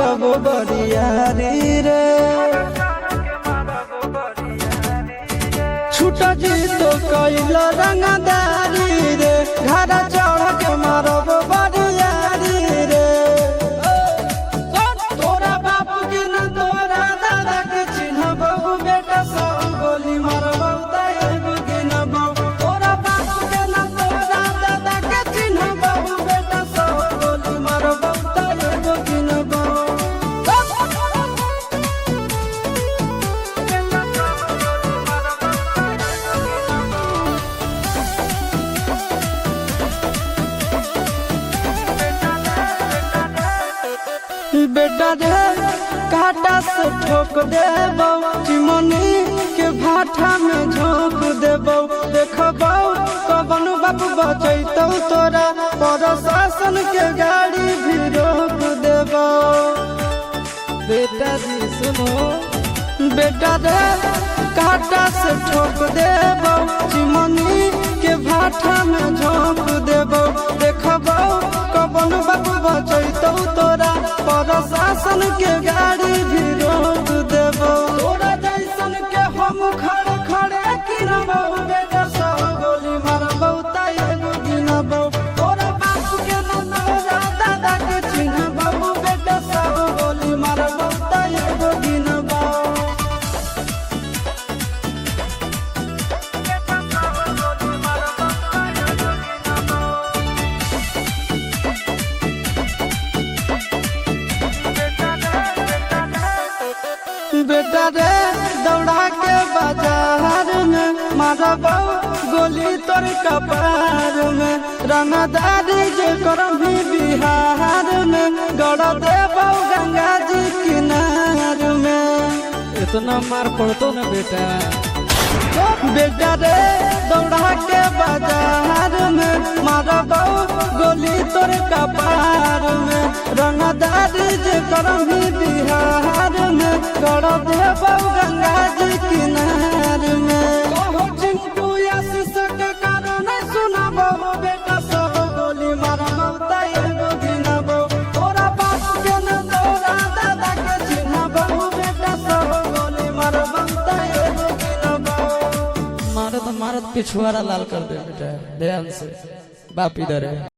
मारब बरियारी रे छूट जी तो कैल रंगदारी रे घर चढ़ के मारब बरियारी रे तोरा बाप के न तोरा दादा के चिन्हब बेटा सब गोली मारब तैगो गिनब तोरा बाप के न तोरा दादा के चिन्हब बेटा सब गोली मारब तैगो गिनब बेटा रे काटा से ठोक देबो चिमनी के भाटा में झोंक देबो देखबो कवन बाप बचैतौ तोरा प्रशासन के गाड़ी भी रोक देबो बेटा जी सुनो बेटा रे काटा से ठोक देबो चिमनी के भाटा में झोंक देबो देखबो कवन बाप बचैतौ तोरा प्रशासन के गाड़ी भी रोक देबो तोरा जैसन के हम खड़े खड़े गिनबो बेटा सब गोली मारबो तैगो गिनबो तोरा बाप के न तोरा दादा के चिन्हबो बेटा सब गोली मारबो तैगो गिनबो बेटा रे दौड़ा के बाजार में मारबो गोली तोर कपार में रंगदारी जे करम भी बिहार में गड़ देबो गंगा जी किनार में इतना मार पड़तो ना बेटा बेटा रे दौड़ा के बाजार में मारबो गोली तोर कपार में रंगदारी जे करम भी बिहार में गड़ देबो गंगा जी किनार में कहो चिंटू आशीष के कारण सुनाबो बेटा सब गोली मारबो तैगो गिनबो तोरा बाप के न तोरा दादा के चिन्हबो बेटा सब गोली मारबो तैगो गिनबो मारत मारत पिछुआरा लाल कर दे बेटा ध्यान से बाप इधर है।